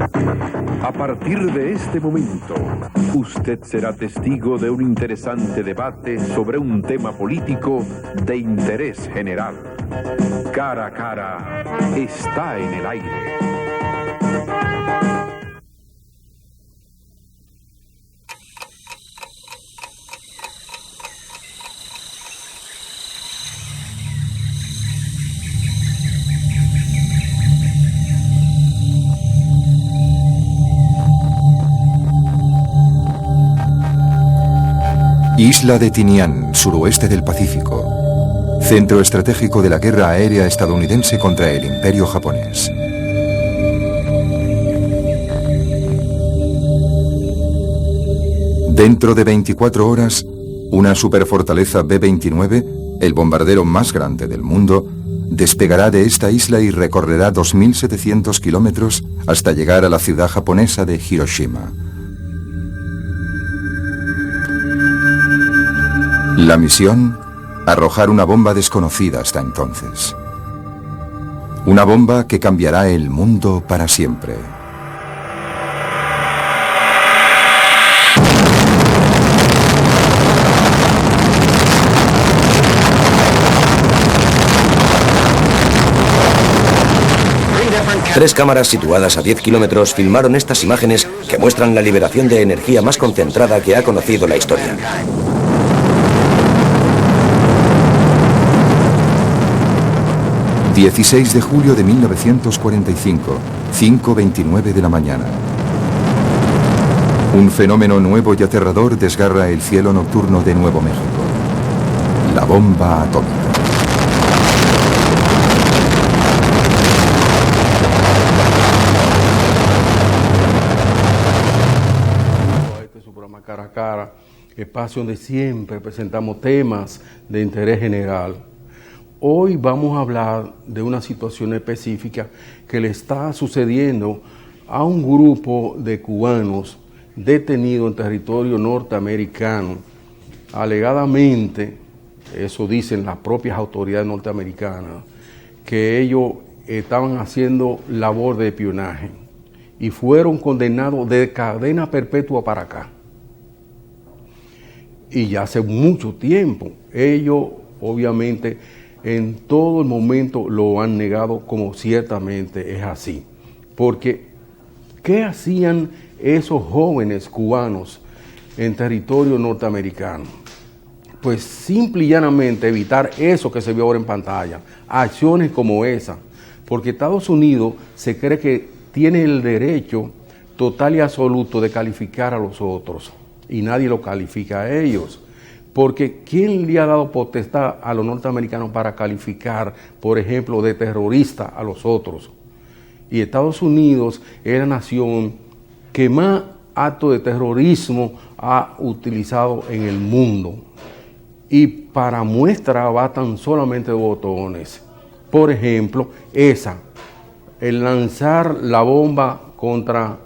A partir de este momento, usted será testigo de un interesante debate sobre un tema político de interés general. Cara a cara está en el aire. Isla de Tinian, suroeste del Pacífico. Centro estratégico de la guerra aérea estadounidense contra el Imperio japonés. Dentro de 24 horas, una superfortaleza B-29, el bombardero más grande del mundo, despegará de esta isla y recorrerá 2.700 kilómetros hasta llegar a la ciudad japonesa de Hiroshima. La misión, arrojar una bomba desconocida hasta entonces. Una bomba que cambiará el mundo para siempre. Tres cámaras situadas a 10 kilómetros filmaron estas imágenes que muestran la liberación de energía más concentrada que ha conocido la historia. ...16 de julio de 1945, 5:29 de la mañana. Un fenómeno nuevo y aterrador desgarra el cielo nocturno de Nuevo México. La bomba atómica. Este es su programa Cara a Cara, espacio donde siempre presentamos temas de interés general. Hoy vamos a hablar de una situación específica que le está sucediendo a un grupo de cubanos detenidos en territorio norteamericano. Alegadamente, eso dicen las propias autoridades norteamericanas, que ellos estaban haciendo labor de espionaje y fueron condenados de cadena perpetua para acá. Y ya hace mucho tiempo, ellos obviamente en todo el momento lo han negado, como ciertamente es así. Porque, ¿qué hacían esos jóvenes cubanos en territorio norteamericano? Pues simple y llanamente evitar eso que se vio ahora en pantalla, acciones como esa. Porque Estados Unidos se cree que tiene el derecho total y absoluto de calificar a los otros. Y nadie lo califica a ellos. Porque ¿quién le ha dado potestad a los norteamericanos para calificar, por ejemplo, de terrorista a los otros? Y Estados Unidos es la nación que más actos de terrorismo ha utilizado en el mundo. Y para muestra bastan solamente botones. Por ejemplo, el lanzar la bomba contra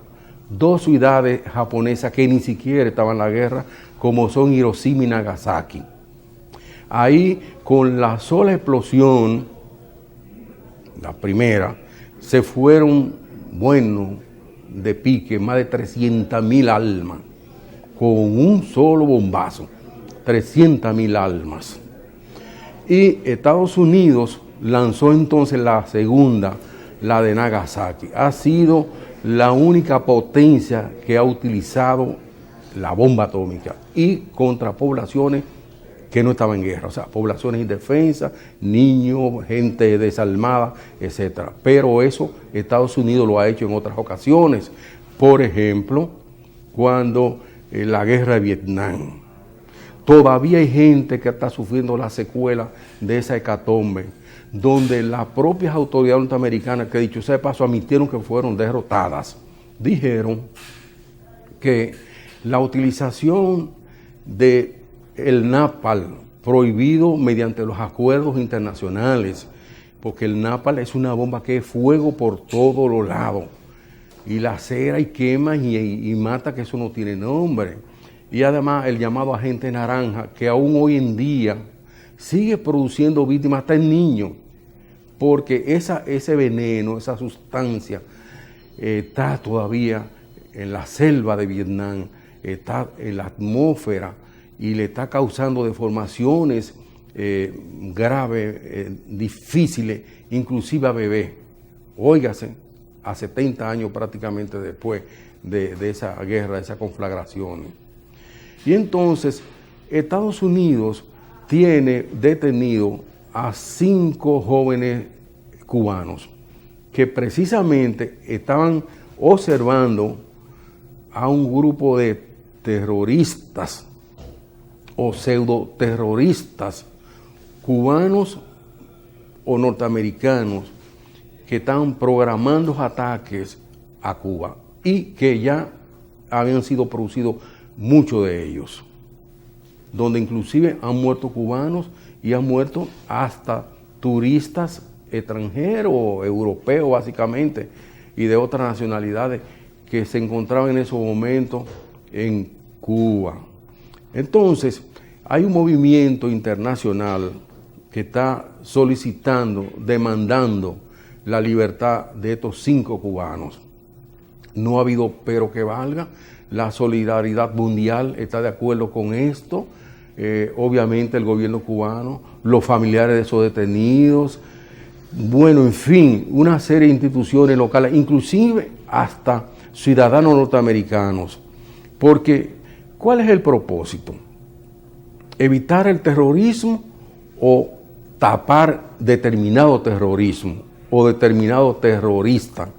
dos ciudades japonesas que ni siquiera estaban en la guerra, como son Hiroshima y Nagasaki. Ahí, con la sola explosión, la primera, se fueron, de pique, más de 300.000 almas, con un solo bombazo, 300.000 almas. Y Estados Unidos lanzó entonces la segunda, la de Nagasaki. Ha sido la única potencia que ha utilizado la bomba atómica y contra poblaciones que no estaban en guerra, o sea, poblaciones indefensas, niños, gente desarmada, etc. Pero eso Estados Unidos lo ha hecho en otras ocasiones. Por ejemplo, cuando la guerra de Vietnam. Todavía hay gente que está sufriendo las secuelas de esa hecatombe, donde las propias autoridades norteamericanas, que dicho sea de paso, admitieron que fueron derrotadas, dijeron que la utilización del napalm prohibido mediante los acuerdos internacionales, porque el napalm es una bomba que es fuego por todos los lados, y la cera y quema y mata, que eso no tiene nombre. Y además el llamado agente naranja, que aún hoy en día sigue produciendo víctimas hasta en niños, porque ese veneno, esa sustancia, está todavía en la selva de Vietnam, está en la atmósfera y le está causando deformaciones graves, difíciles, inclusive a bebés. Óigase, a 70 años prácticamente después de esa guerra, de esa conflagración. Y entonces Estados Unidos tiene detenido a 5 jóvenes cubanos que precisamente estaban observando a un grupo de terroristas o pseudoterroristas cubanos o norteamericanos que estaban programando ataques a Cuba y que ya habían sido producidos muchos de ellos, donde inclusive han muerto cubanos y han muerto hasta turistas extranjeros, europeos básicamente, y de otras nacionalidades que se encontraban en esos momentos en Cuba. Entonces, hay un movimiento internacional que está solicitando, demandando la libertad de estos 5 cubanos. No ha habido pero que valga. La solidaridad mundial está de acuerdo con esto. Obviamente el gobierno cubano, los familiares de esos detenidos, bueno, en fin, una serie de instituciones locales, inclusive hasta ciudadanos norteamericanos. Porque, ¿cuál es el propósito? ¿Evitar el terrorismo o tapar determinado terrorismo o determinado terrorista?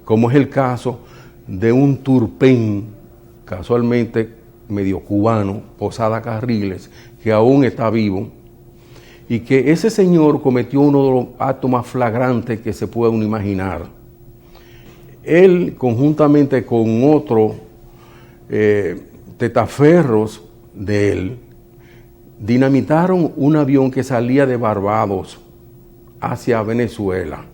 Como es el caso de un turpén, casualmente medio cubano, Posada Carriles, que aún está vivo, y que ese señor cometió uno de los actos más flagrantes que se puede uno imaginar. Él, conjuntamente con otro testaferros de él, dinamitaron un avión que salía de Barbados hacia Venezuela.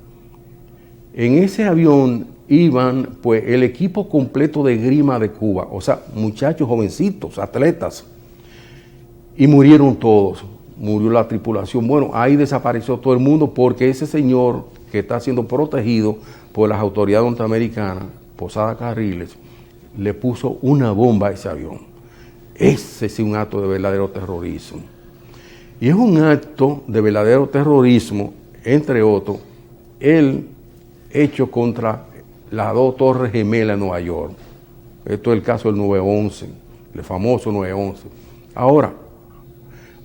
En ese avión iban pues el equipo completo de esgrima de Cuba, o sea, muchachos jovencitos, atletas, y murieron todos. Murió la tripulación. Bueno, ahí desapareció todo el mundo porque ese señor que está siendo protegido por las autoridades norteamericanas, Posada Carriles, le puso una bomba a ese avión. Ese es un acto de verdadero terrorismo. Y es un acto de verdadero terrorismo, entre otros, el hecho contra las 2 torres gemelas en Nueva York. Esto es el caso del 9/11, el famoso 9/11. Ahora,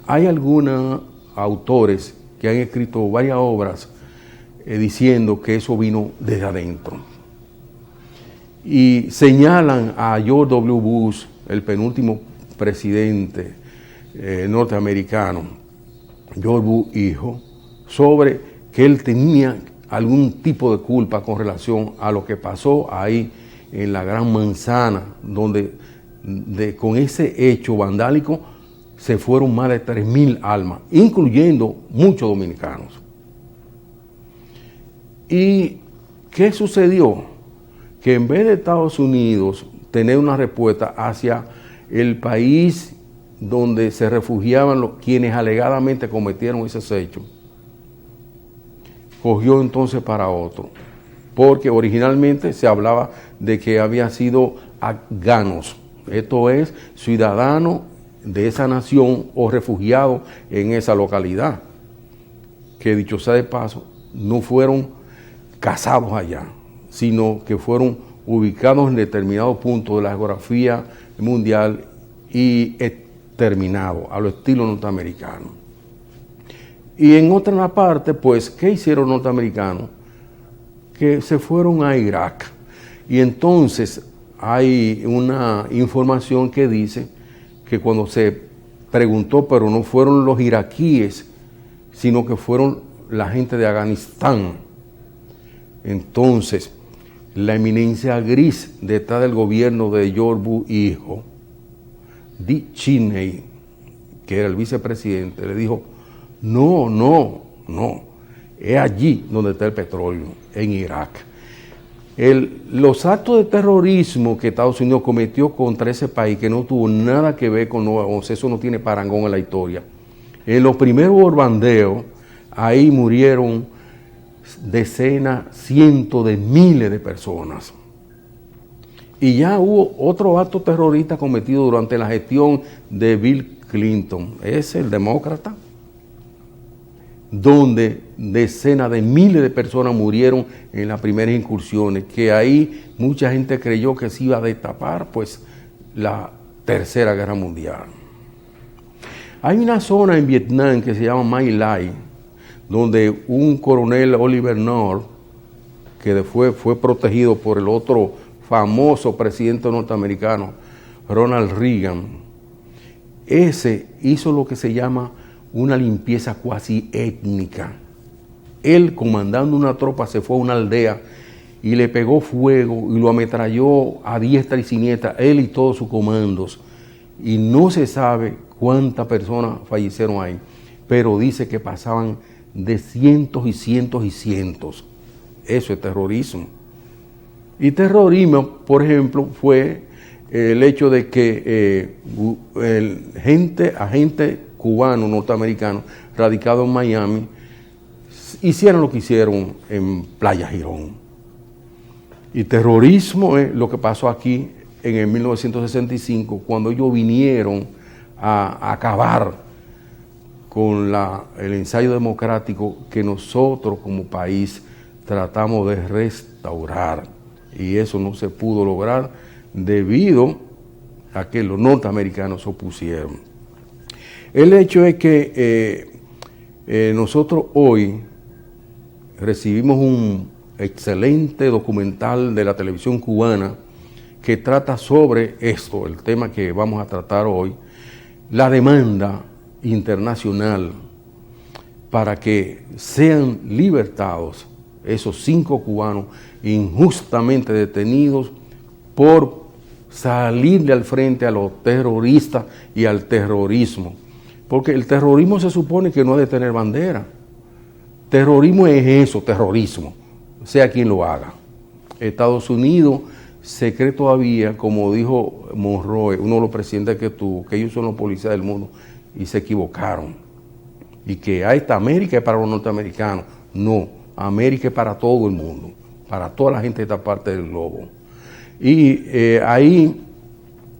hay algunos autores que han escrito varias obras diciendo que eso vino desde adentro. Y señalan a George W. Bush, el penúltimo presidente norteamericano, George Bush hijo, sobre que él tenía algún tipo de culpa con relación a lo que pasó ahí en la Gran Manzana, donde con ese hecho vandálico se fueron más de 3,000 almas, incluyendo muchos dominicanos. ¿Y qué sucedió? Que en vez de Estados Unidos tener una respuesta hacia el país donde se refugiaban quienes alegadamente cometieron esos hechos, cogió entonces para otro, porque originalmente se hablaba de que había sido afganos, esto es, ciudadanos de esa nación o refugiados en esa localidad, que dicho sea de paso, no fueron cazados allá, sino que fueron ubicados en determinados puntos de la geografía mundial y exterminados a lo estilo norteamericano. Y en otra parte, pues, ¿qué hicieron los norteamericanos? Que se fueron a Irak. Y entonces hay una información que dice que cuando se preguntó, pero no fueron los iraquíes, sino que fueron la gente de Afganistán. Entonces, la eminencia gris detrás del gobierno de George Bush hijo, Dick Cheney, que era el vicepresidente, le dijo, no, es allí donde está el petróleo, en Irak. Los actos de terrorismo que Estados Unidos cometió contra ese país, que no tuvo nada que ver con 9/11, eso no tiene parangón en la historia. En los primeros bombardeos, ahí murieron decenas, cientos de miles de personas. Y ya hubo otro acto terrorista cometido durante la gestión de Bill Clinton, es el demócrata, donde decenas de miles de personas murieron en las primeras incursiones, que ahí mucha gente creyó que se iba a destapar pues la Tercera Guerra Mundial. Hay una zona en Vietnam que se llama My Lai, donde un coronel Oliver North, que fue protegido por el otro famoso presidente norteamericano, Ronald Reagan, ese hizo lo que se llama una limpieza cuasi étnica. Él, comandando una tropa, se fue a una aldea y le pegó fuego y lo ametralló a diestra y siniestra, él y todos sus comandos. Y no se sabe cuántas personas fallecieron ahí, pero dice que pasaban de cientos y cientos y cientos. Eso es terrorismo. Y terrorismo, por ejemplo, fue el hecho de que agente cubano, norteamericano, radicado en Miami, hicieron lo que hicieron en Playa Girón. Y terrorismo es lo que pasó aquí en el 1965, cuando ellos vinieron a acabar con el ensayo democrático que nosotros como país tratamos de restaurar. Y eso no se pudo lograr debido a que los norteamericanos se opusieron. El hecho es que nosotros hoy recibimos un excelente documental de la televisión cubana que trata sobre esto, el tema que vamos a tratar hoy, la demanda internacional para que sean libertados esos 5 cubanos injustamente detenidos por salirle al frente a los terroristas y al terrorismo. Porque el terrorismo se supone que no ha de tener bandera. Terrorismo es eso, terrorismo, sea quien lo haga. Estados Unidos se cree todavía, como dijo Monroe, uno de los presidentes que tuvo, que ellos son los policías del mundo, y se equivocaron. Y que esta América es para los norteamericanos. No, América es para todo el mundo, para toda la gente de esta parte del globo. Y ahí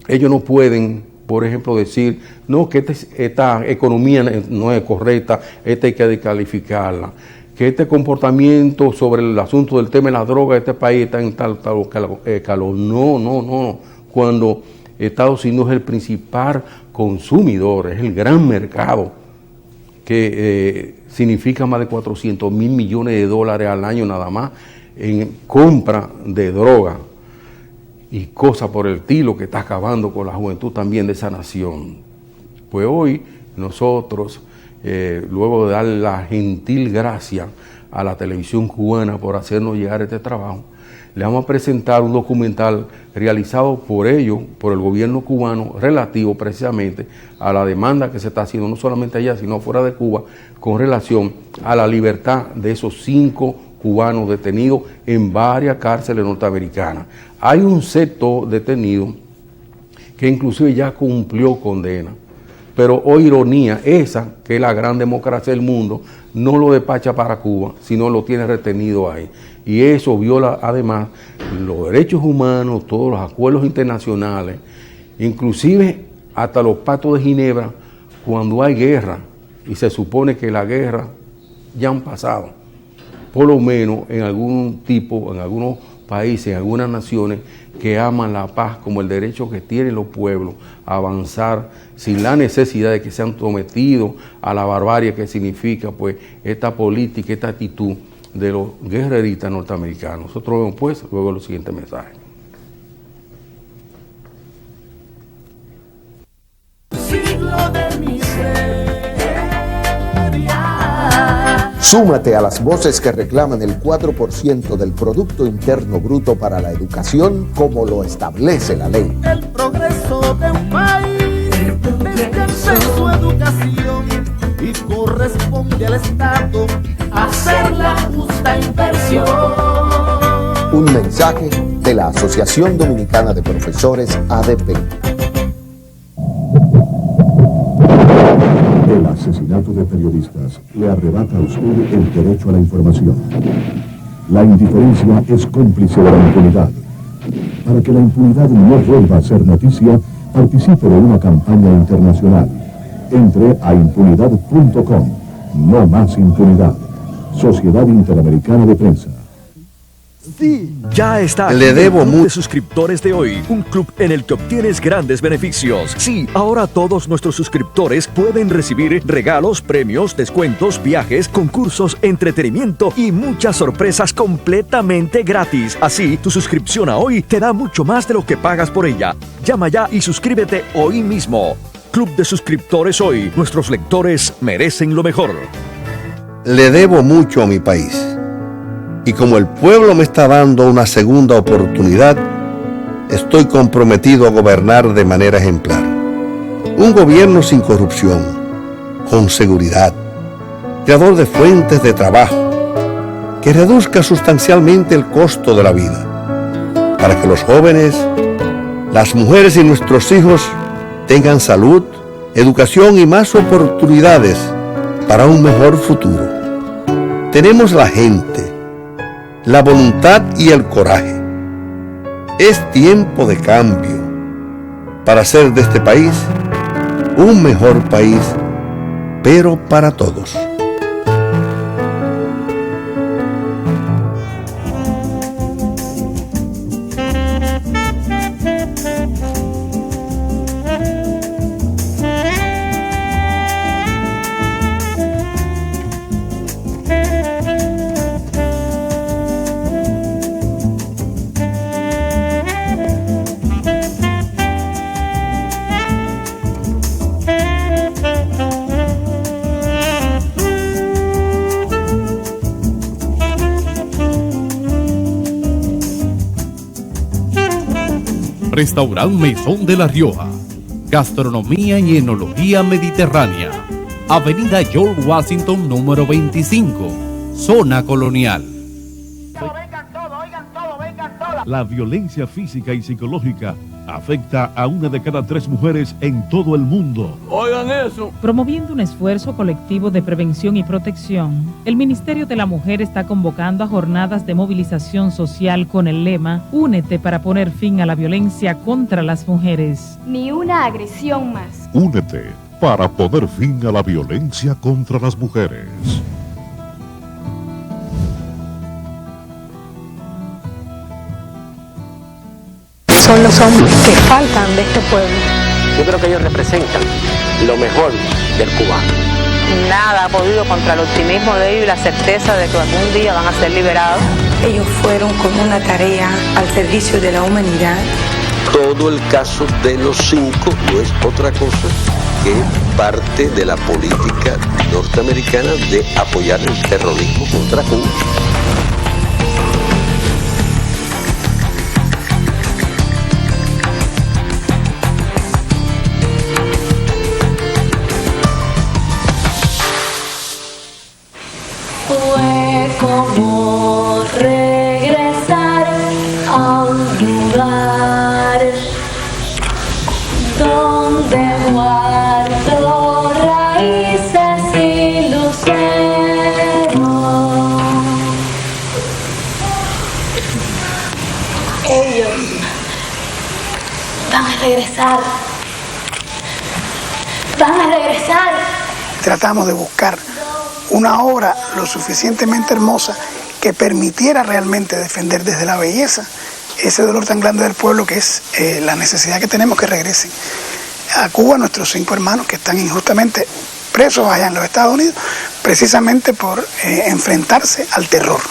ellos no pueden, por ejemplo, decir, no, que esta economía no es correcta, esta hay que descalificarla, que este comportamiento sobre el asunto del tema de la droga de este país está en tal calor. No. Cuando Estados Unidos es el principal consumidor, es el gran mercado, que significa más de 400 mil millones de dólares al año nada más en compra de droga y cosas por el estilo, que está acabando con la juventud también de esa nación. Pues hoy nosotros, luego de dar la gentil gracia a la televisión cubana por hacernos llegar este trabajo, le vamos a presentar un documental realizado por ellos, por el gobierno cubano, relativo precisamente a la demanda que se está haciendo no solamente allá, sino fuera de Cuba, con relación a la libertad de esos 5 cubanos detenidos en varias cárceles norteamericanas. Hay un sexto detenido que inclusive ya cumplió condena, pero oh ironía, esa, que es la gran democracia del mundo, no lo despacha para Cuba, sino lo tiene retenido ahí. Y eso viola además los derechos humanos, todos los acuerdos internacionales, inclusive hasta los pactos de Ginebra, cuando hay guerra, y se supone que la guerra ya han pasado, por lo menos en algún tipo, en algunos países, en algunas naciones que aman la paz como el derecho que tienen los pueblos a avanzar sin la necesidad de que sean sometidos a la barbarie que significa pues esta política, esta actitud de los guerreristas norteamericanos. Nosotros vemos pues luego los siguientes mensajes. Súmate a las voces que reclaman el 4% del Producto Interno Bruto para la educación, como lo establece la ley. El progreso de un país descansa en su educación y corresponde al Estado hacer la justa inversión. Un mensaje de la Asociación Dominicana de Profesores, ADP. El asesinato de periodistas le arrebata a usted el derecho a la información. La indiferencia es cómplice de la impunidad. Para que la impunidad no vuelva a ser noticia, participe de una campaña internacional. Entre a impunidad.com. No más impunidad. Sociedad Interamericana de Prensa. Sí, ya está. Le debo mucho de suscriptores de hoy, un club en el que obtienes grandes beneficios. Sí, ahora todos nuestros suscriptores pueden recibir regalos, premios, descuentos, viajes, concursos, entretenimiento y muchas sorpresas completamente gratis. Así, tu suscripción a hoy te da mucho más de lo que pagas por ella. Llama ya y suscríbete hoy mismo. Club de suscriptores hoy. Nuestros lectores merecen lo mejor. Le debo mucho a mi país. Y como el pueblo me está dando una segunda oportunidad, estoy comprometido a gobernar de manera ejemplar. Un gobierno sin corrupción, con seguridad, creador de fuentes de trabajo, que reduzca sustancialmente el costo de la vida, para que los jóvenes, las mujeres y nuestros hijos tengan salud, educación y más oportunidades para un mejor futuro. Tenemos la gente, la voluntad y el coraje. Es tiempo de cambio para hacer de este país un mejor país, pero para todos. Restaurant Mesón de La Rioja. Gastronomía y enología mediterránea. Avenida George Washington número 25. Zona Colonial. La violencia física y psicológica afecta a 1 de cada 3 mujeres en todo el mundo. Oigan eso. Promoviendo un esfuerzo colectivo de prevención y protección, el Ministerio de la Mujer está convocando a jornadas de movilización social con el lema Únete para poner fin a la violencia contra las mujeres. Ni una agresión más. Únete para poner fin a la violencia contra las mujeres. Son los hombres que faltan de este pueblo. Yo creo que ellos representan lo mejor del cubano. Nada ha podido contra el optimismo de ellos y la certeza de que algún día van a ser liberados. Ellos fueron con una tarea al servicio de la humanidad. Todo el caso de los 5 no es otra cosa que parte de la política norteamericana de apoyar el terrorismo contra Cuba. Como regresar a un lugar donde guardo raíces y lucero. Ellos van a regresar. Van a regresar. Tratamos de buscar una obra lo suficientemente hermosa que permitiera realmente defender desde la belleza ese dolor tan grande del pueblo que es la necesidad que tenemos que regresen a Cuba nuestros 5 hermanos que están injustamente presos allá en los Estados Unidos precisamente por enfrentarse al terror.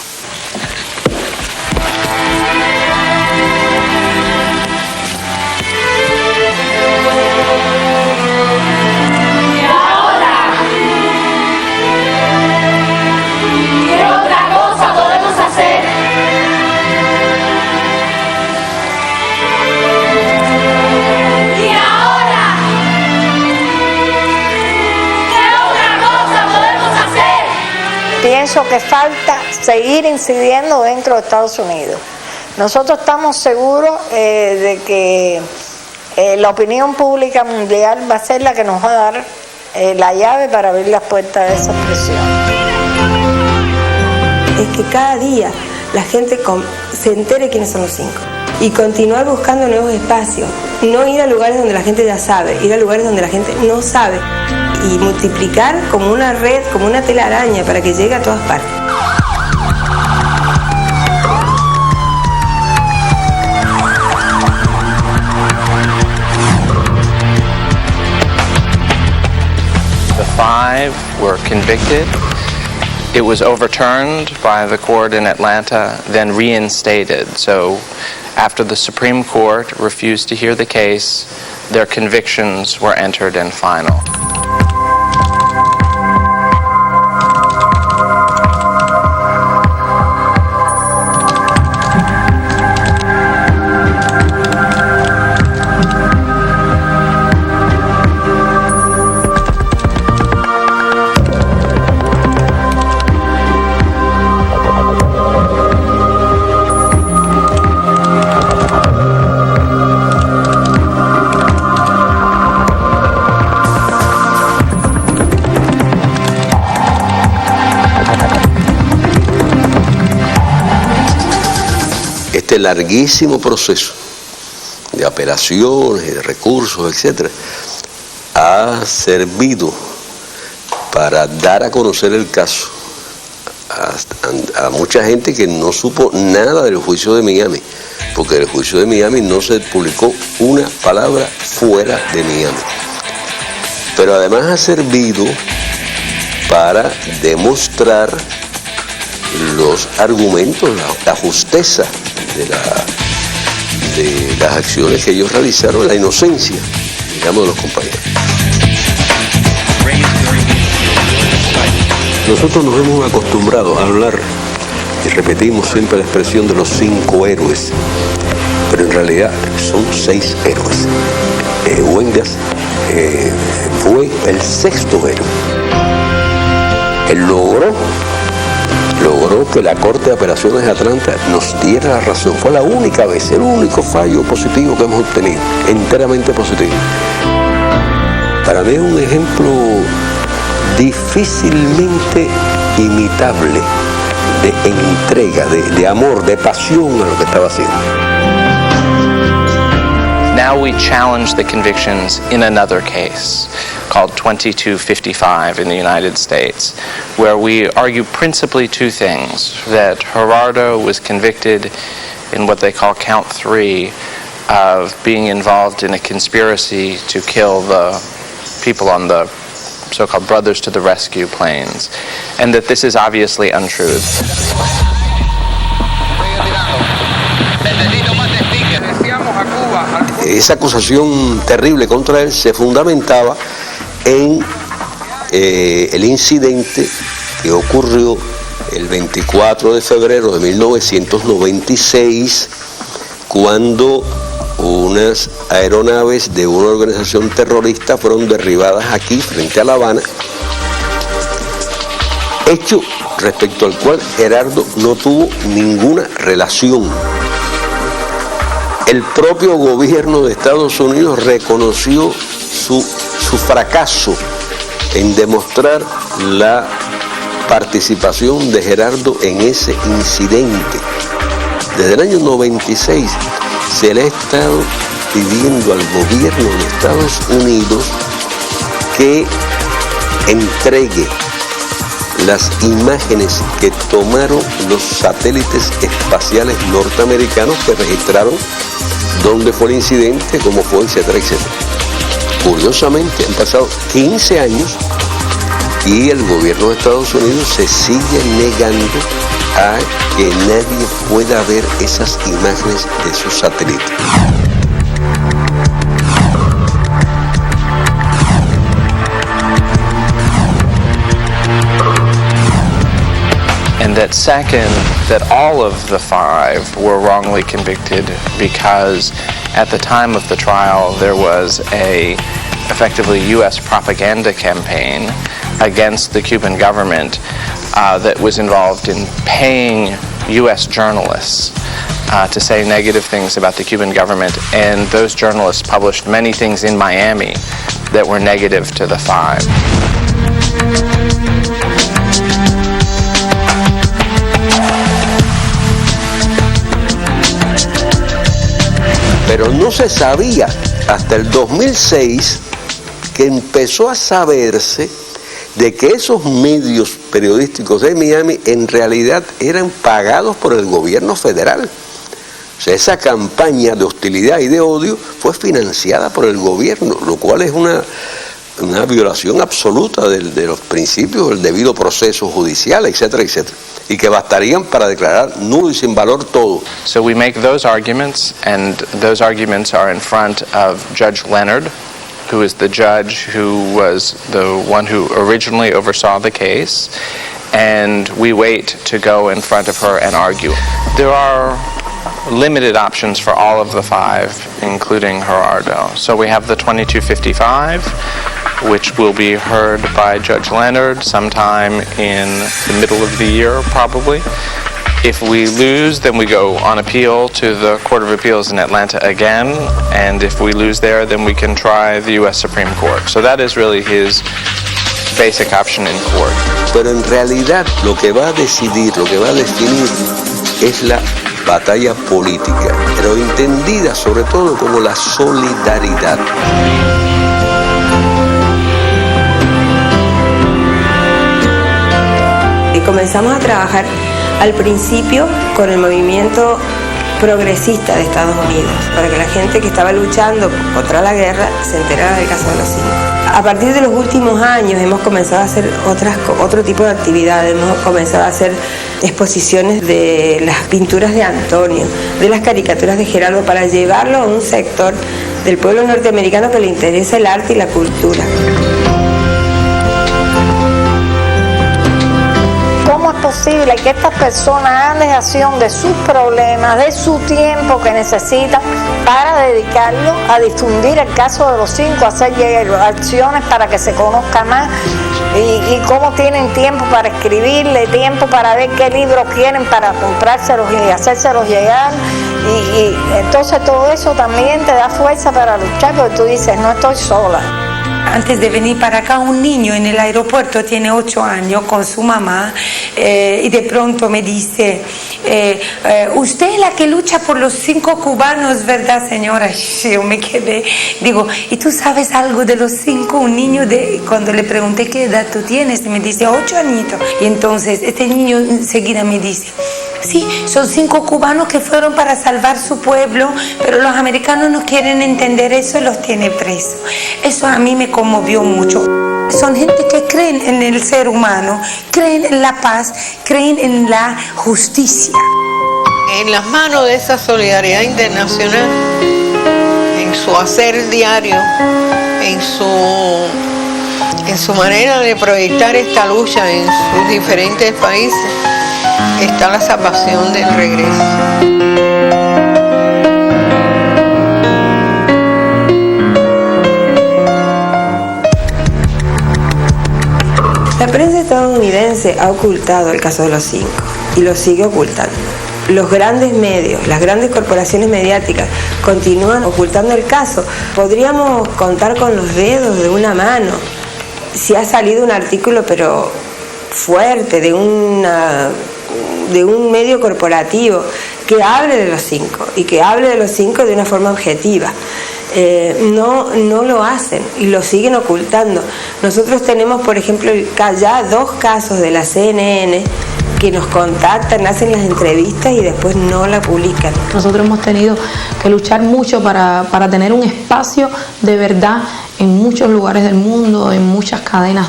Pienso que falta seguir incidiendo dentro de Estados Unidos. Nosotros estamos seguros de que la opinión pública mundial va a ser la que nos va a dar la llave para abrir las puertas de esa presión. Es que cada día la gente se entere quiénes son los 5. y continuar buscando nuevos espacios. No ir a lugares donde la gente ya sabe, ir a lugares donde la gente no sabe y multiplicar como una red, como una telaraña para que llegue a todas partes. The 5 were convicted. It was overturned by the court in Atlanta, then reinstated. So after the Supreme Court refused to hear the case, their convictions were entered and final. Este larguísimo proceso de apelaciones, de recursos, etcétera, ha servido para dar a conocer el caso a mucha gente que no supo nada del juicio de Miami, porque del juicio de Miami no se publicó una palabra fuera de Miami. Pero además ha servido para demostrar los argumentos, la justeza de las acciones que ellos realizaron, la inocencia, digamos, de los compañeros. Nosotros nos hemos acostumbrado a hablar y repetimos siempre la expresión de los 5 héroes, pero en realidad son 6 héroes. Huengas fue el 6º héroe. Él logró que la Corte de Apelaciones de Atlanta nos diera la razón. Fue la única vez, el único fallo positivo que hemos obtenido, enteramente positivo. Para mí es un ejemplo difícilmente imitable de entrega, de amor, de pasión a lo que estaba haciendo. Now we challenge the convictions in another case called 2255 in the United States, where we argue principally 2 things: that Gerardo was convicted in what they call count 3 of being involved in a conspiracy to kill the people on the so-called Brothers to the Rescue planes, and that this is obviously untrue. Esa acusación terrible contra él se fundamentaba en el incidente que ocurrió el 24 de febrero de 1996, cuando unas aeronaves de una organización terrorista fueron derribadas aquí frente a La Habana, hecho respecto al cual Gerardo no tuvo ninguna relación. El propio gobierno de Estados Unidos reconoció su fracaso en demostrar la participación de Gerardo en ese incidente. Desde el año 96 se le ha estado pidiendo al gobierno de Estados Unidos que entregue las imágenes que tomaron los satélites espaciales norteamericanos que registraron dónde fue el incidente, cómo fue, etcétera, etcétera. Curiosamente, han pasado 15 años y el gobierno de Estados Unidos se sigue negando a que nadie pueda ver esas imágenes de sus satélites. And that second, that all of the 5 were wrongly convicted because at the time of the trial there was a effectively U.S. propaganda campaign against the Cuban government that was involved in paying U.S. journalists to say negative things about the Cuban government, and those journalists published many things in Miami that were negative to the 5. pero no se sabía hasta el 2006 que empezó a saberse de que esos medios periodísticos de Miami en realidad eran pagados por el gobierno federal. O sea, esa campaña de hostilidad y de odio fue financiada por el gobierno, lo cual es una violación absoluta de los principios del debido proceso judicial, etcétera, etcétera, y que bastarían para declarar nulo y sin valor todo. So we make those arguments, and those arguments are in front of Judge Leonard, who is the judge who was the one who originally oversaw the case, and we wait to go in front of her and argue. There are limited options for all of the five, including Gerardo. So we have the 2255, which will be heard by Judge Leonard sometime in the middle of the year, probably. If we lose, then we go on appeal to the Court of Appeals in Atlanta again, and if we lose there, then we can try the U.S. Supreme Court. So that is really his basic option in court. Pero en realidad lo que va a decidir, lo que va a definir es la batalla política, pero entendida sobre todo como la solidaridad. Y comenzamos a trabajar al principio con el movimiento progresista de Estados Unidos, para que la gente que estaba luchando contra la guerra se enterara del caso de los 5. A partir de los últimos años hemos comenzado a hacer otro tipo de actividades, hemos comenzado a hacer exposiciones de las pinturas de Antonio, de las caricaturas de Gerardo, para llevarlo a un sector del pueblo norteamericano que le interesa el arte y la cultura. ¿Cómo es posible que estas personas hagan dejación de sus problemas, de su tiempo que necesitan para dedicarlo a difundir el caso de los 5, hacer acciones para que se conozca más y cómo tienen tiempo para escribirle, tiempo para ver qué libros quieren para comprárselos y hacérselos llegar? Y entonces todo eso también te da fuerza para luchar, porque tú dices, no estoy sola. Antes de venir para acá, un niño en el aeropuerto tiene 8 años con su mamá y de pronto me dice, usted es la que lucha por los 5 cubanos, ¿verdad, señora? Yo me quedé, digo, ¿y tú sabes algo de los 5? Un niño cuando le pregunté qué edad tú tienes, me dice 8 añitos. Y entonces este niño enseguida me dice, sí, son 5 cubanos que fueron para salvar su pueblo, pero los americanos no quieren entender eso y los tienen presos. Eso a mí me conmovió mucho. Son gente que creen en el ser humano, creen en la paz, creen en la justicia. En las manos de esa solidaridad internacional, en su hacer diario, en su manera de proyectar esta lucha en sus diferentes países, está la salvación del regreso. La prensa estadounidense ha ocultado el caso de los 5 y lo sigue ocultando. Los grandes medios, las grandes corporaciones mediáticas continúan ocultando el caso. Podríamos contar con los dedos de una mano si ha salido un artículo, pero fuerte, de un medio corporativo que hable de los 5 y que hable de los 5 de una forma objetiva. No lo hacen y lo siguen ocultando. Nosotros tenemos, por ejemplo, ya 2 casos de la CNN que nos contactan, hacen las entrevistas y después no la publican. Nosotros hemos tenido que luchar mucho para tener un espacio de verdad en muchos lugares del mundo, en muchas cadenas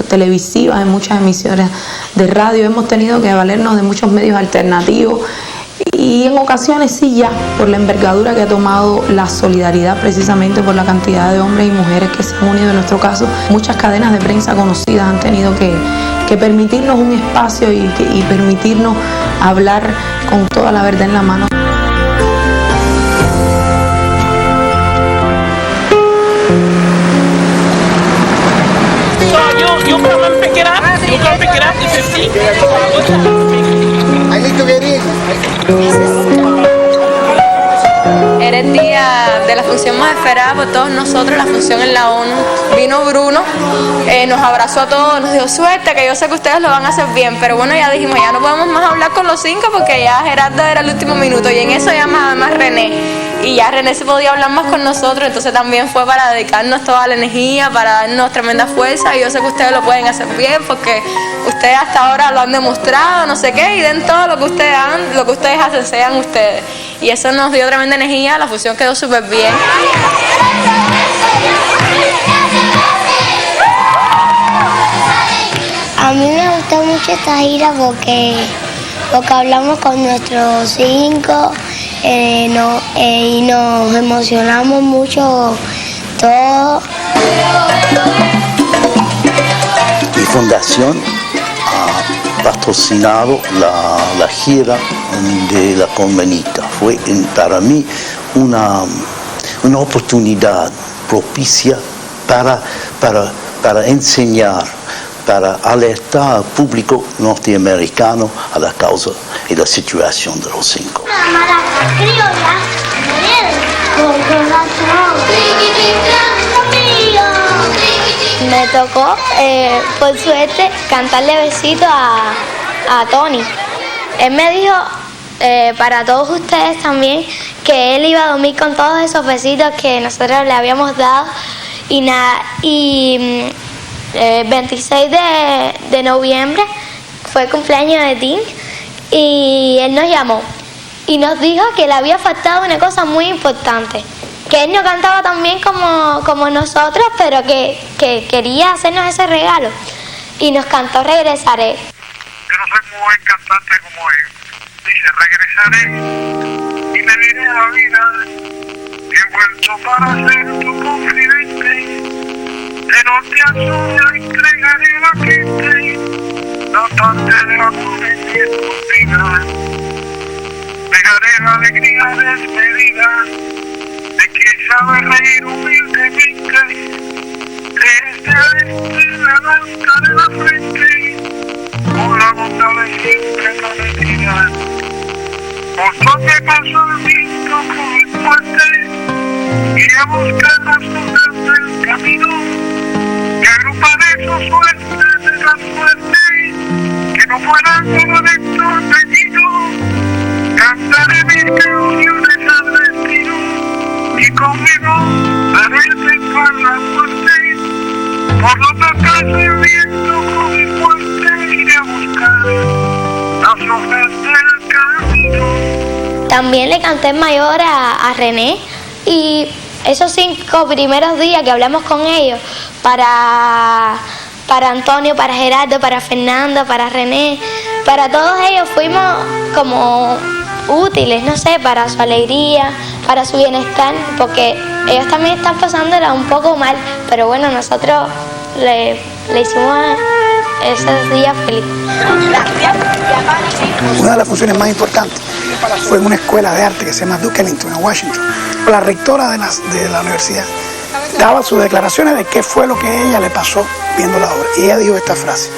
televisivas, en muchas emisoras de radio. Hemos tenido que valernos de muchos medios alternativos. Y en ocasiones sí, ya por la envergadura que ha tomado la solidaridad, precisamente por la cantidad de hombres y mujeres que se han unido en nuestro caso, muchas cadenas de prensa conocidas han tenido que permitirnos un espacio y permitirnos hablar con toda la verdad en la mano. You come and pick it up. You come pick it up. You 50. I need to get in. Era el día de la función más esperada por todos nosotros, la función en la ONU. Vino Bruno nos abrazó a todos, nos dio suerte, que yo sé que ustedes lo van a hacer bien, pero bueno, ya dijimos, ya no podemos más hablar con los 5 porque ya Gerardo era el último minuto y en eso llama además René, y ya René se podía hablar más con nosotros, entonces también fue para dedicarnos toda la energía, para darnos tremenda fuerza, y yo sé que ustedes lo pueden hacer bien porque ustedes hasta ahora lo han demostrado, no sé qué, y den todo lo que ustedes hacen, sean ustedes, y eso nos dio tremenda energía, la fusión quedó súper bien. A mí me gustó mucho esta gira porque hablamos con nuestros 5 y nos emocionamos mucho todos. Mi fundación ha patrocinado la gira de la Convenita. Fue para mí una oportunidad propicia para enseñar, para alertar al público norteamericano a la causa y la situación de los 5. Me tocó, por suerte, cantarle besito a Tony. Él me dijo, para todos ustedes también, que él iba a dormir con todos esos besitos que nosotros le habíamos dado. Y 26 de noviembre fue el cumpleaños de Tim y él nos llamó y nos dijo que le había faltado una cosa muy importante, que él no cantaba tan bien como nosotros, pero que quería hacernos ese regalo y nos cantó Regresaré. Yo no soy muy buen cantante como él. Dice, regresaré y me diré a la vida que he vuelto para ser tu confidente. De norte a sur le entregaré la gente, la tarde de la juventud final. Dejaré la alegría desmedida de quien sabe reír humildemente. Desde a este levantaré la frente, con la bondad de siempre prometida. Por donde pasó el viento con el puente, iré a buscar las cosas del camino. Que agruparé sus suertes de la suerte, que no fueran como dentro apellido. Cantaré mis canciones al destino, y conmigo daré triunfar la muerte. Por donde pase el viento con el fuerte, iré a buscar las hojas del camino. También le canté en mayor a René, y esos 5 primeros días que hablamos con ellos, para Antonio, para Gerardo, para Fernando, para René, para todos ellos fuimos como útiles, no sé, para su alegría, para su bienestar, porque ellos también están pasándola un poco mal, pero bueno, nosotros le hicimos esos días felices. Una de las funciones más importantes fue en una escuela de arte que se llama Duke Ellington en Washington. La rectora de la universidad daba sus declaraciones de qué fue lo que a ella le pasó viendo la obra. Y ella dijo esta frase: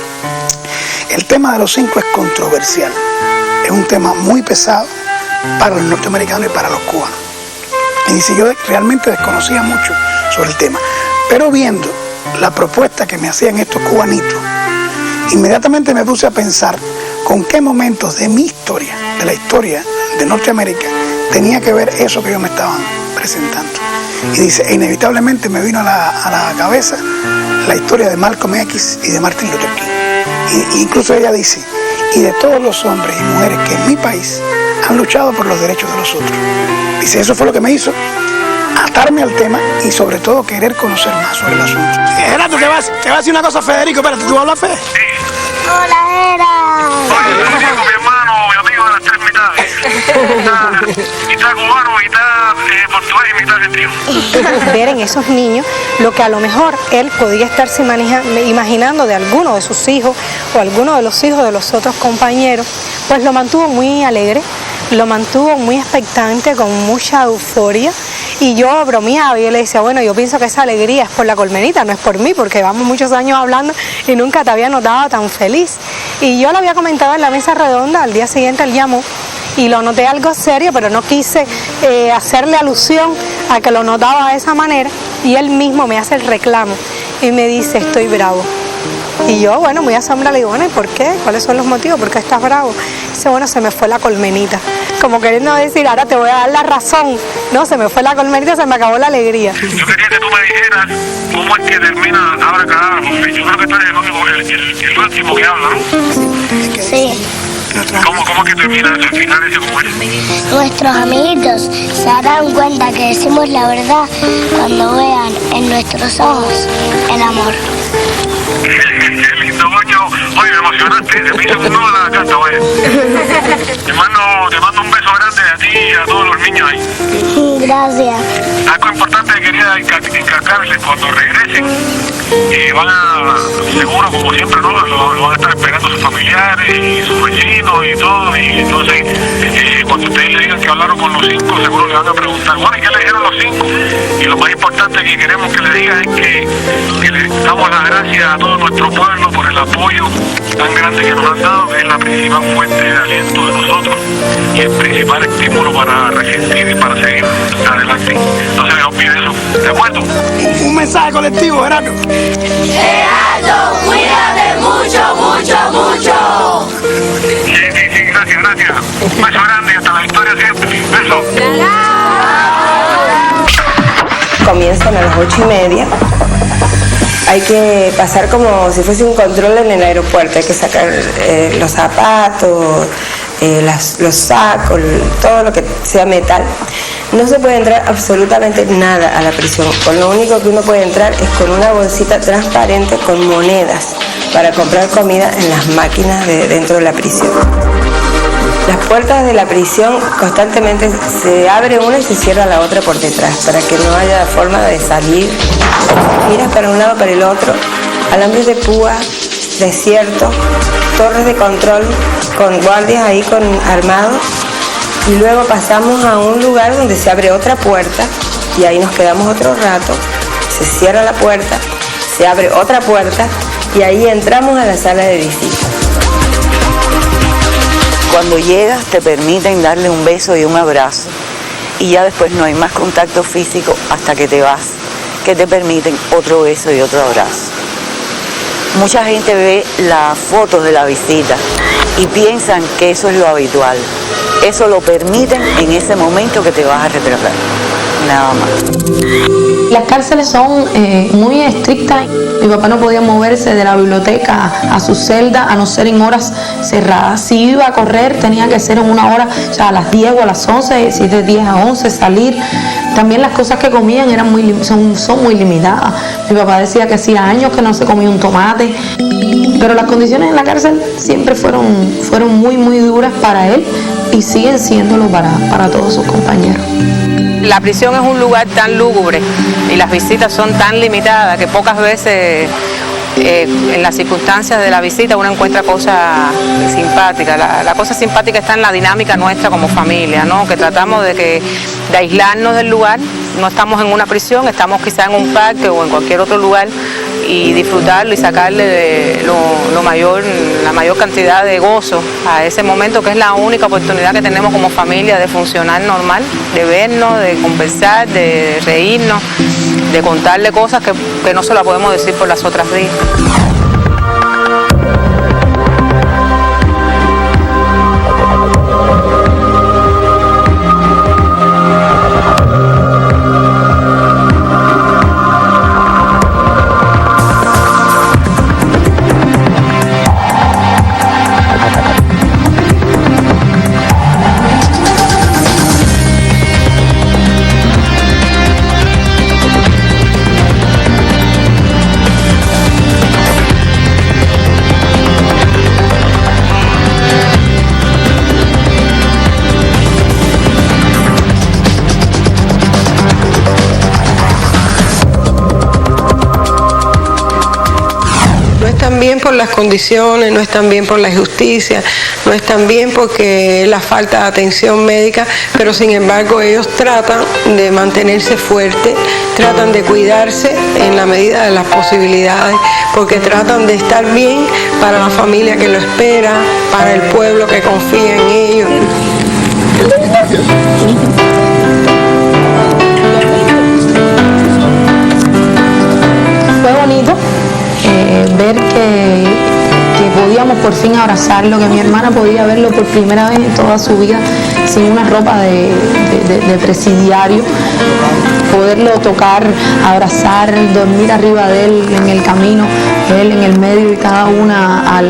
el tema de los 5 es controversial, es un tema muy pesado para los norteamericanos y para los cubanos. Y dice, yo realmente desconocía mucho sobre el tema, pero viendo la propuesta que me hacían estos cubanitos, inmediatamente me puse a pensar con qué momentos de mi historia, de la historia de Norteamérica, tenía que ver eso que ellos me estaban presentando. Y dice, inevitablemente me vino a la cabeza la historia de Malcolm X y de Martin Luther King. Y incluso ella dice, y de todos los hombres y mujeres que en mi país han luchado por los derechos de los otros. Dice, eso fue lo que me hizo atarme al tema y sobre todo querer conocer más sobre el asunto. Gerardo, te vas a decir una cosa, Federico, espérate, ¿tú hablas, Fe? Hola, Gera. Oye, mi hermano, mi amigo de las 3 mitades. Mitad cubano, mitad portugués y mitad argentino. Ver en esos niños lo que a lo mejor él podía estarse imaginando de alguno de sus hijos o alguno de los hijos de los otros compañeros, pues lo mantuvo muy alegre, lo mantuvo muy expectante, con mucha euforia. Y yo bromeaba y yo le decía, bueno, yo pienso que esa alegría es por la Colmenita, no es por mí, porque llevamos muchos años hablando y nunca te había notado tan feliz. Y yo lo había comentado en la mesa redonda, al día siguiente él llamó y lo noté algo serio, pero no quise hacerle alusión a que lo notaba de esa manera, y él mismo me hace el reclamo. y me dice, estoy bravo. Y yo, bueno, muy asombrada, le digo, bueno, ¿y por qué? ¿Cuáles son los motivos? ¿Por qué estás bravo? Dice, bueno, se me fue la colmenita. Como queriendo decir, ahora te voy a dar la razón. No, se me fue la colmenita, se me acabó la alegría. Yo quería que tú me dijeras cómo es que termina Abracadabra, porque yo creo que tú eres el último que habla, ¿no? Sí. ¿Cómo es que termina eso? Al final ese cómo es. Nuestros amiguitos se darán cuenta que decimos la verdad cuando vean en nuestros ojos el amor. Qué lindo, coño. Oye, me emocionaste, se me hizo un nudo la garganta, oye. Te mando un beso grande a ti y a todos los niños ahí. Gracias. Algo importante que quería encargarles cuando regresen, van a, seguro como siempre, ¿no? Lo van a estar esperando sus familiares y sus vecinos y todo, y entonces cuando ustedes le digan que hablaron con los 5, seguro le van a preguntar, bueno, ¿y qué le dijeron los 5? Y lo más importante que queremos que le digan es que le damos las gracias a todo nuestro pueblo por el apoyo tan grande que nos han dado, que es la principal fuente de aliento de nosotros y el principal estímulo para resistir y para seguir adelante. No se les olvide eso, ¿de acuerdo? Un mensaje colectivo, Gerardo. Gerardo, cuídate mucho, mucho, mucho. Sí, gracias. Un beso grande y hasta la victoria siempre. Beso. Comienzan a las 8:30. Hay que pasar como si fuese un control en el aeropuerto. Hay que sacar los zapatos, los sacos, todo lo que sea metal. No se puede entrar absolutamente nada a la prisión. Con lo único que uno puede entrar es con una bolsita transparente con monedas para comprar comida en las máquinas de dentro de la prisión. Las puertas de la prisión constantemente se abre una y se cierra la otra por detrás para que no haya forma de salir. Miras para un lado, para el otro, alambres de púa, desierto, torres de control con guardias ahí armados, y luego pasamos a un lugar donde se abre otra puerta y ahí nos quedamos otro rato, se cierra la puerta, se abre otra puerta y ahí entramos a la sala de visita. Cuando llegas te permiten darle un beso y un abrazo y ya después no hay más contacto físico hasta que te vas, que te permiten otro beso y otro abrazo. Mucha gente ve las fotos de la visita y piensan que eso es lo habitual. Eso lo permiten en ese momento que te vas a retratar, nada más. Las cárceles son muy estrictas. Mi papá no podía moverse de la biblioteca a su celda a no ser en horas cerradas. Si iba a correr tenía que ser en una hora, o sea, a las 10 o a las 11, si es de 10 a 11 salir. También las cosas que comían eran son muy limitadas. Mi papá decía que hacía años que no se comía un tomate. Pero las condiciones en la cárcel siempre fueron muy duras para él y siguen siéndolo para todos sus compañeros. La prisión es un lugar tan lúgubre y las visitas son tan limitadas que pocas veces en las circunstancias de la visita uno encuentra cosas simpáticas. La cosa simpática está en la dinámica nuestra como familia, ¿no? Que tratamos de aislarnos del lugar. No estamos en una prisión, estamos quizá en un parque o en cualquier otro lugar y disfrutarlo y sacarle la mayor cantidad de gozo a ese momento, que es la única oportunidad que tenemos como familia de funcionar normal, de vernos, de conversar, de reírnos, de contarle cosas que no se las podemos decir por las otras vías. Bien por las condiciones, no están bien por la injusticia, no están bien porque la falta de atención médica, pero sin embargo ellos tratan de mantenerse fuertes, tratan de cuidarse en la medida de las posibilidades, porque tratan de estar bien para la familia que lo espera, para el pueblo que confía en ellos. Fue bonito por fin abrazarlo, que mi hermana podía verlo por primera vez en toda su vida sin una ropa de presidiario, poderlo tocar, abrazar, dormir arriba de él en el camino, él en el medio y cada una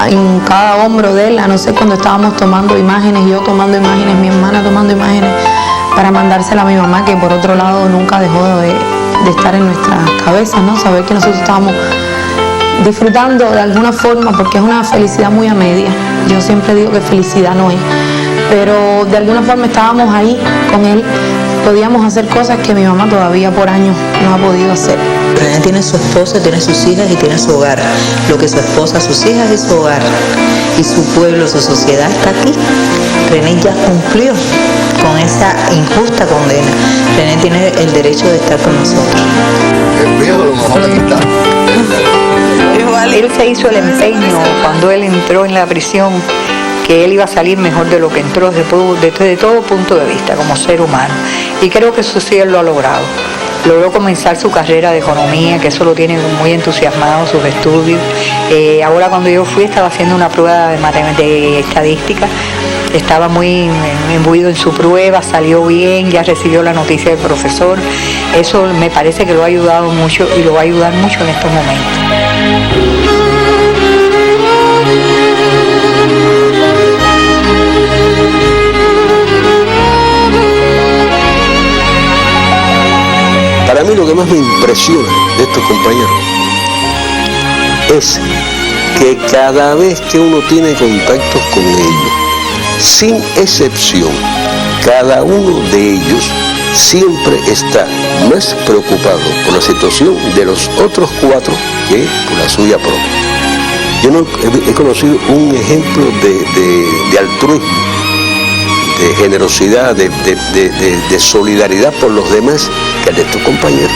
en cada hombro de él, a no ser cuando estábamos tomando imágenes, yo tomando imágenes, mi hermana tomando imágenes para mandársela a mi mamá, que por otro lado nunca dejó de estar en nuestras cabezas, ¿no? Saber que nosotros estábamos disfrutando de alguna forma, porque es una felicidad muy a media. Yo siempre digo que felicidad no es, pero de alguna forma estábamos ahí con él, podíamos hacer cosas que mi mamá todavía por años no ha podido hacer. René tiene su esposa, tiene sus hijas y tiene su hogar. Lo que su esposa, sus hijas y su hogar y su pueblo, su sociedad está aquí. René ya cumplió con esa injusta condena. René tiene el derecho de estar con nosotros. El viejo lo mejor aquí está. Él se hizo el empeño cuando él entró en la prisión que él iba a salir mejor de lo que entró desde todo punto de vista como ser humano, y creo que eso sí él lo ha logrado. Logró comenzar su carrera de economía, que eso lo tiene muy entusiasmado, sus estudios. Ahora cuando yo fui estaba haciendo una prueba de estadística, estaba muy imbuido en su prueba, salió bien, ya recibió la noticia del profesor. Eso me parece que lo ha ayudado mucho y lo va a ayudar mucho en estos momentos. Para mí lo que más me impresiona de estos compañeros es que cada vez que uno tiene contactos con ellos, sin excepción, cada uno de ellos siempre está más preocupado por la situación de los otros 4 que por la suya propia. Yo no he conocido un ejemplo de altruismo, de generosidad, de solidaridad por los demás que el de estos compañeros.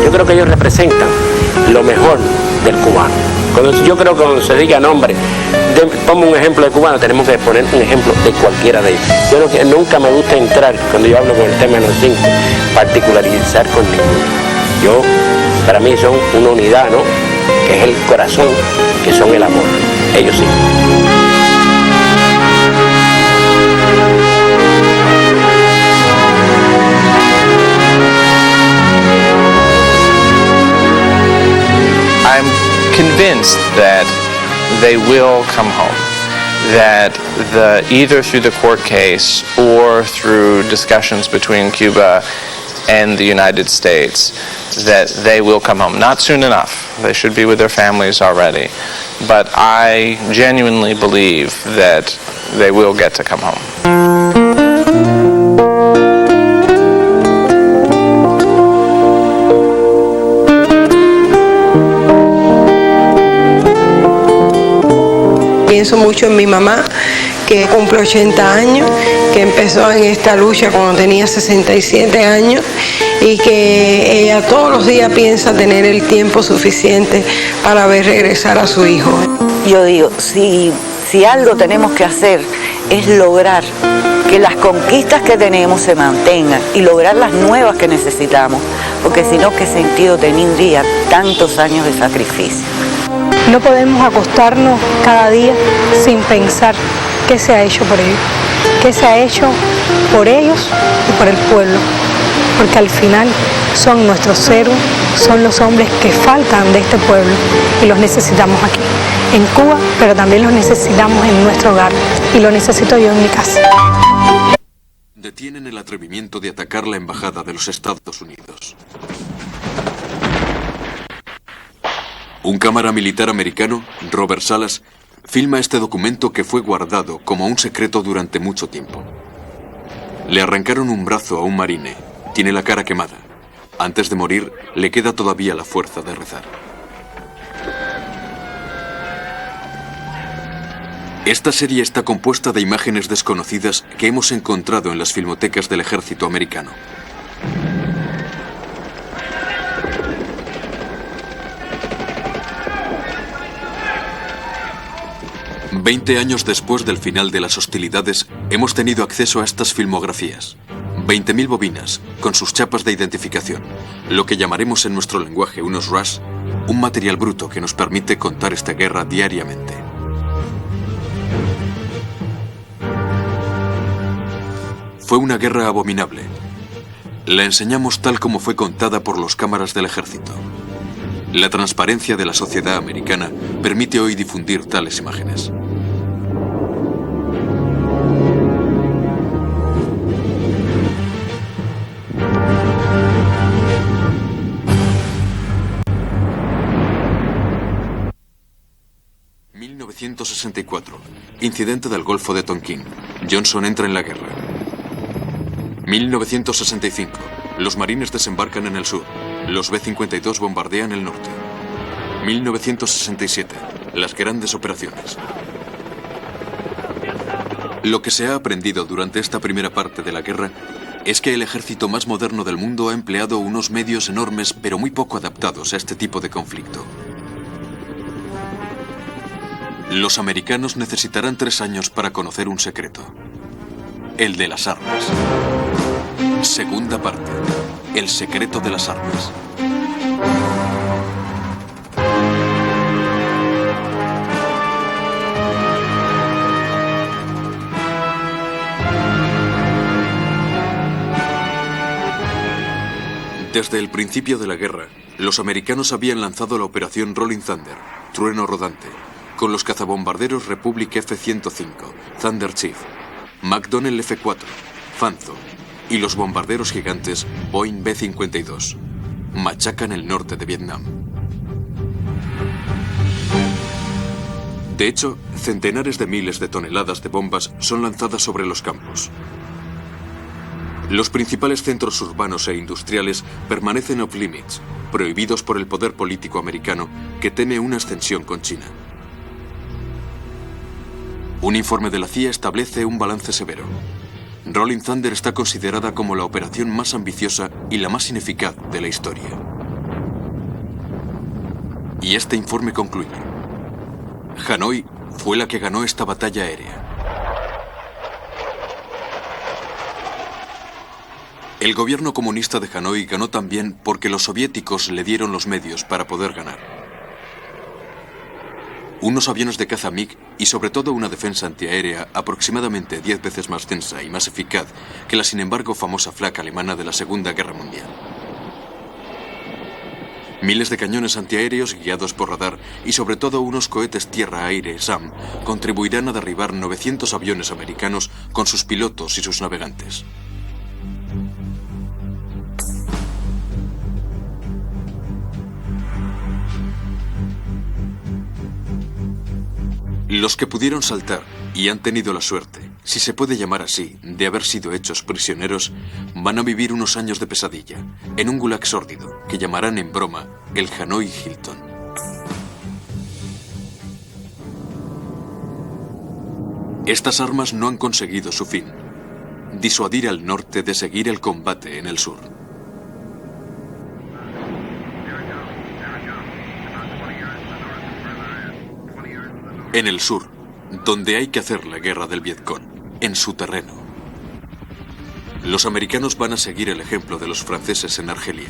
Yo creo que ellos representan lo mejor del cubano. Yo creo que cuando se diga nombre, pongo un ejemplo de cubano, tenemos que poner un ejemplo de cualquiera de ellos. Yo nunca me gusta entrar, cuando yo hablo con el tema de los 5, particularizar con ninguno. Para mí son una unidad, ¿no? Que es el corazón, que son el amor. Ellos sí. I'm convinced that they will come home, that either through the court case or through discussions between Cuba and the United States, that they will come home. Not soon enough. They should be with their families already. But I genuinely believe that they will get to come home. Pienso mucho en mi mamá, que cumple 80 años, que empezó en esta lucha cuando tenía 67 años y que ella todos los días piensa tener el tiempo suficiente para ver regresar a su hijo. Yo digo, si algo tenemos que hacer es lograr que las conquistas que tenemos se mantengan y lograr las nuevas que necesitamos, porque si no, ¿qué sentido tendría tantos años de sacrificio? No podemos acostarnos cada día sin pensar qué se ha hecho por ellos, qué se ha hecho por ellos y por el pueblo, porque al final son nuestros héroes, son los hombres que faltan de este pueblo y los necesitamos aquí, en Cuba, pero también los necesitamos en nuestro hogar y lo necesito yo en mi casa. Detienen el atrevimiento de atacar la embajada de los Estados Unidos. Un cámara militar americano, Robert Salas, filma este documento que fue guardado como un secreto durante mucho tiempo. Le arrancaron un brazo a un marine, tiene la cara quemada. Antes de morir, le queda todavía la fuerza de rezar. Esta serie está compuesta de imágenes desconocidas que hemos encontrado en las filmotecas del ejército americano. ...20 años después del final de las hostilidades... hemos tenido acceso a estas filmografías. 20.000 bobinas, con sus chapas de identificación, lo que llamaremos en nuestro lenguaje unos RAS, un material bruto que nos permite contar esta guerra diariamente. Fue una guerra abominable. La enseñamos tal como fue contada por los cámaras del ejército. La transparencia de la sociedad americana permite hoy difundir tales imágenes. En 1964, incidente del Golfo de Tonkin. Johnson entra en la guerra. 1965, los marines desembarcan en el sur. Los B-52 bombardean el norte. 1967, las grandes operaciones. Lo que se ha aprendido durante esta primera parte de la guerra es que el ejército más moderno del mundo ha empleado unos medios enormes pero muy poco adaptados a este tipo de conflicto. Los americanos necesitarán 3 años para conocer un secreto: el de las armas. Segunda parte: el secreto de las armas. Desde el principio de la guerra, los americanos habían lanzado la operación Rolling Thunder, trueno rodante, con los cazabombarderos Republic F-105, Thunder Chief, McDonnell F-4, Phantom y los bombarderos gigantes Boeing B-52. Machacan el norte de Vietnam. De hecho, centenares de miles de toneladas de bombas son lanzadas sobre los campos. Los principales centros urbanos e industriales permanecen off-limits, prohibidos por el poder político americano que teme una extensión con China. Un informe de la CIA establece un balance severo. Rolling Thunder está considerada como la operación más ambiciosa y la más ineficaz de la historia. Y este informe concluye: Hanoi fue la que ganó esta batalla aérea. El gobierno comunista de Hanoi ganó también porque los soviéticos le dieron los medios para poder ganar. Unos aviones de caza MiG y sobre todo una defensa antiaérea aproximadamente 10 veces más densa y más eficaz que la sin embargo famosa Flak alemana de la Segunda Guerra Mundial. Miles de cañones antiaéreos guiados por radar y sobre todo unos cohetes tierra-aire SAM contribuirán a derribar 900 aviones americanos con sus pilotos y sus navegantes. Los que pudieron saltar y han tenido la suerte, si se puede llamar así, de haber sido hechos prisioneros, van a vivir unos años de pesadilla, en un gulag sórdido, que llamarán en broma el Hanoi Hilton. Estas armas no han conseguido su fin: disuadir al norte de seguir el combate en el sur. En el sur, donde hay que hacer la guerra del Vietcong, en su terreno. Los americanos van a seguir el ejemplo de los franceses en Argelia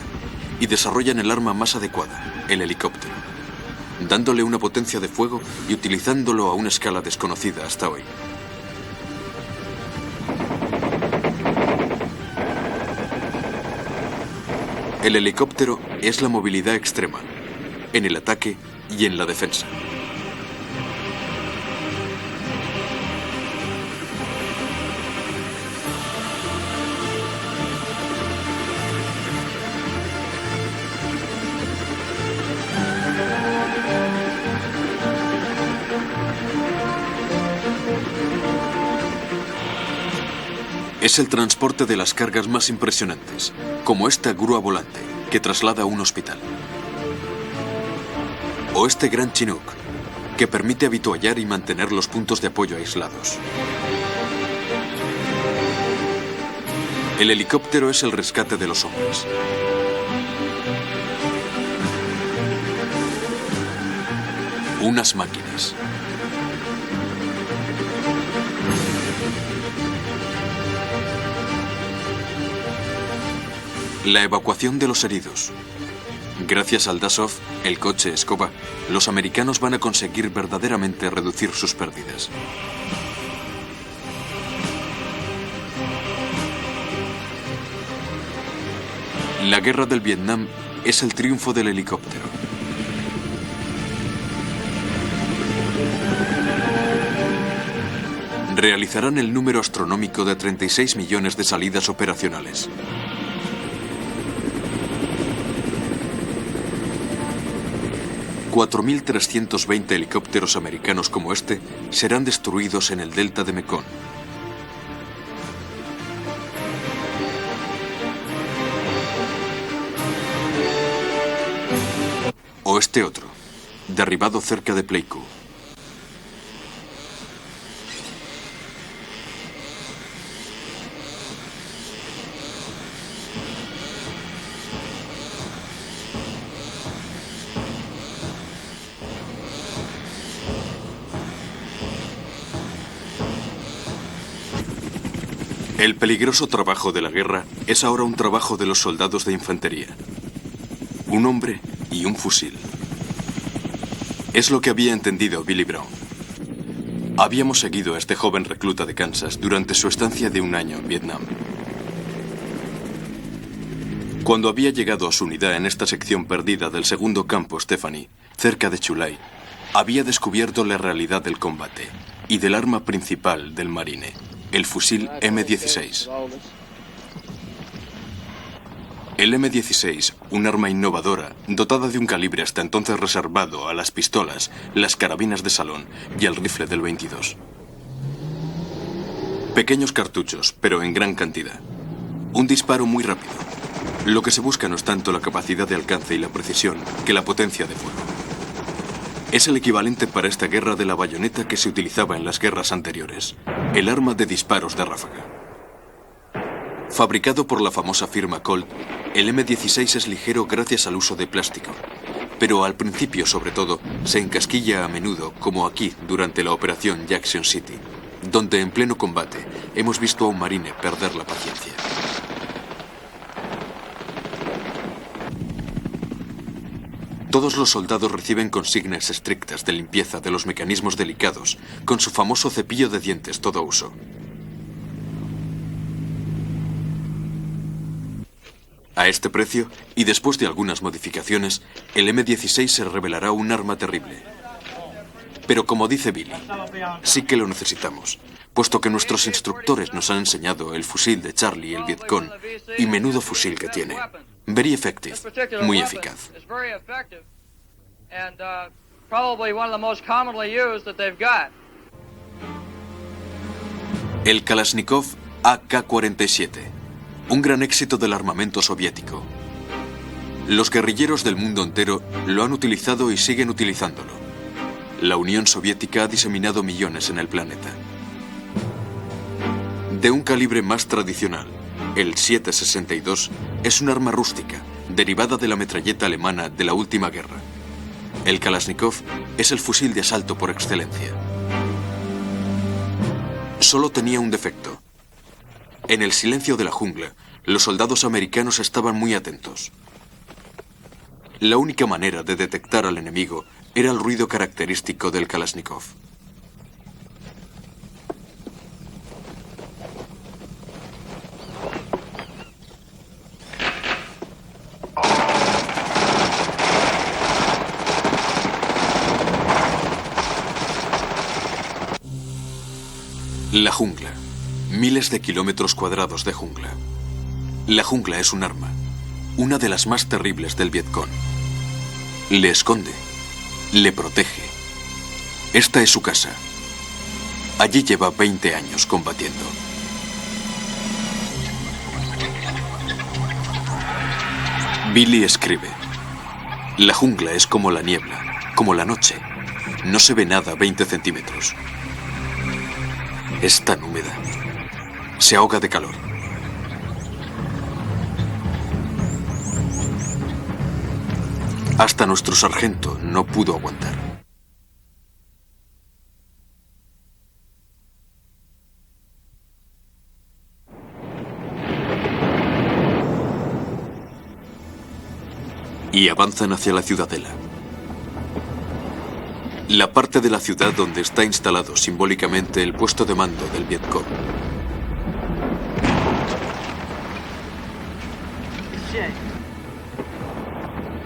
y desarrollan el arma más adecuada, el helicóptero, dándole una potencia de fuego y utilizándolo a una escala desconocida hasta hoy. El helicóptero es la movilidad extrema, en el ataque y en la defensa. Es el transporte de las cargas más impresionantes, como esta grúa volante que traslada a un hospital. O este gran Chinook, que permite avituallar y mantener los puntos de apoyo aislados. El helicóptero es el rescate de los hombres. Unas máquinas. La evacuación de los heridos. Gracias al DASOF, el coche escoba, los americanos van a conseguir verdaderamente reducir sus pérdidas. La guerra del Vietnam es el triunfo del helicóptero. Realizarán el número astronómico de 36 millones de salidas operacionales. ...4.320 helicópteros americanos como este serán destruidos en el delta de Mekong. O este otro, derribado cerca de Pleiku. El peligroso trabajo de la guerra es ahora un trabajo de los soldados de infantería. Un hombre y un fusil. Es lo que había entendido Billy Brown. Habíamos seguido a este joven recluta de Kansas durante su estancia de 1 año en Vietnam. Cuando había llegado a su unidad en esta sección perdida del segundo campo Stephanie, cerca de Chulai, había descubierto la realidad del combate y del arma principal del Marine, el fusil M16. El M16, un arma innovadora, dotada de un calibre hasta entonces reservado a las pistolas, las carabinas de salón y el rifle del 22. Pequeños cartuchos, pero en gran cantidad. Un disparo muy rápido. Lo que se busca no es tanto la capacidad de alcance y la precisión, que la potencia de fuego. Es el equivalente para esta guerra de la bayoneta que se utilizaba en las guerras anteriores, el arma de disparos de ráfaga. Fabricado por la famosa firma Colt, el M16 es ligero gracias al uso de plástico, pero al principio, sobre todo, se encasquilla a menudo, como aquí durante la operación Jackson City, donde en pleno combate hemos visto a un marine perder la paciencia. Todos los soldados reciben consignas estrictas de limpieza de los mecanismos delicados, con su famoso cepillo de dientes todo uso. A este precio, y después de algunas modificaciones, el M16 se revelará un arma terrible. Pero como dice Billy, sí que lo necesitamos, puesto que nuestros instructores nos han enseñado el fusil de Charlie, el Vietcong, y menudo fusil que tiene. Very effective, muy eficaz. El Kalashnikov AK-47, un gran éxito del armamento soviético. Los guerrilleros del mundo entero lo han utilizado y siguen utilizándolo. La Unión Soviética ha diseminado millones en el planeta. De un calibre más tradicional, el 7.62 es un arma rústica, derivada de la metralleta alemana de la última guerra. El Kalashnikov es el fusil de asalto por excelencia. Solo tenía un defecto. En el silencio de la jungla, los soldados americanos estaban muy atentos. La única manera de detectar al enemigo era el ruido característico del Kalashnikov. La jungla. Miles de kilómetros cuadrados de jungla. La jungla es un arma, una de las más terribles del Vietcong. Le esconde, le protege. Esta es su casa. Allí lleva 20 años combatiendo. Billy escribe: la jungla es como la niebla, como la noche. No se ve nada a 20 centímetros. Es tan húmeda. Se ahoga de calor. Hasta nuestro sargento no pudo aguantar. y avanzan hacia la ciudadela. La parte de la ciudad donde está instalado simbólicamente el puesto de mando del Vietcong.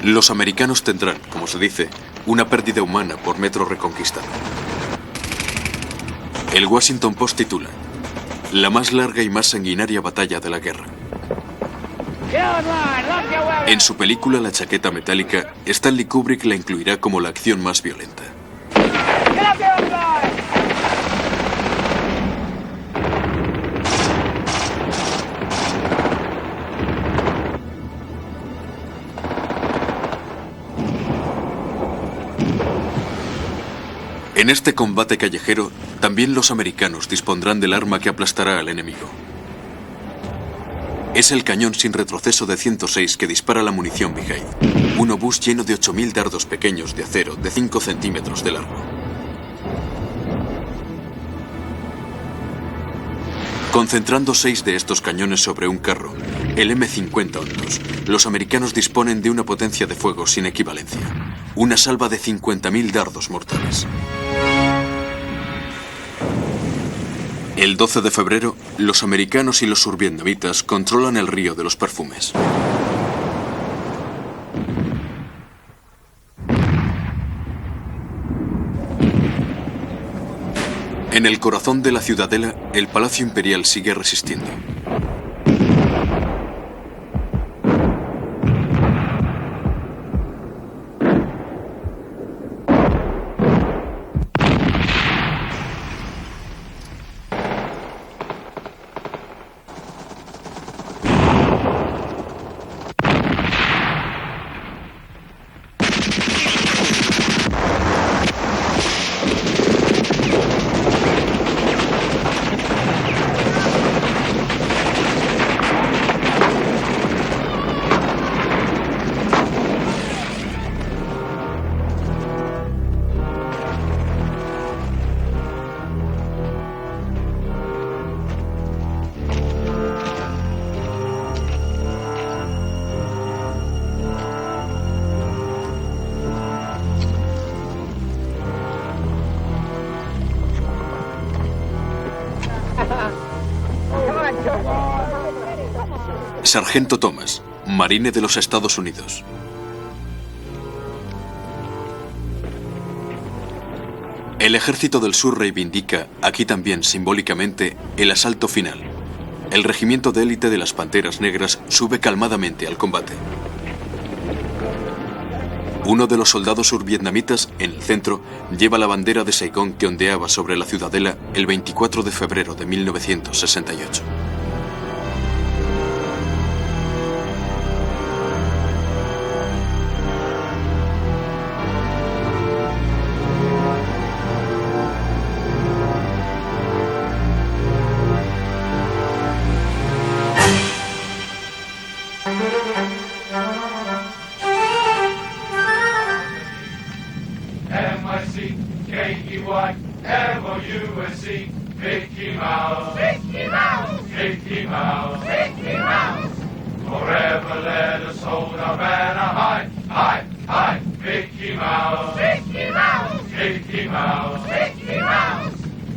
Los americanos tendrán, como se dice, una pérdida humana por metro reconquistado. El Washington Post titula: la más larga y más sanguinaria batalla de la guerra. En su película La chaqueta metálica, Stanley Kubrick la incluirá como la acción más violenta. En este combate callejero, también los americanos dispondrán del arma que aplastará al enemigo. Es el cañón sin retroceso de 106 que dispara la munición Beheith, un obús lleno de 8.000 dardos pequeños de acero de 5 centímetros de largo. Concentrando 6 de estos cañones sobre un carro, el M50 Ontos, los americanos disponen de una potencia de fuego sin equivalencia, una salva de 50.000 dardos mortales. El 12 de febrero, los americanos y los survietnamitas controlan el río de los perfumes. En el corazón de la ciudadela, el Palacio Imperial sigue resistiendo. Sargento Thomas, marine de los Estados Unidos. El Ejército del Sur reivindica, aquí también simbólicamente, el asalto final. El regimiento de élite de las Panteras Negras sube calmadamente al combate. Uno de los soldados survietnamitas, en el centro, lleva la bandera de Saigón que ondeaba sobre la ciudadela el 24 de febrero de 1968. M-I-C-K-E-Y-M-O-U-S-E, Mickey Mouse, Mickey Mouse, Mickey Mouse, Mickey Mouse. Forever let us hold our banner high, high, high. Mickey Mouse, Mickey Mouse, Mickey Mouse, Mickey Mouse.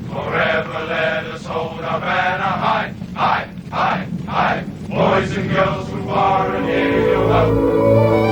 Forever let us hold our banner high, high, high, high. Boys and girls from far and near, you'll love.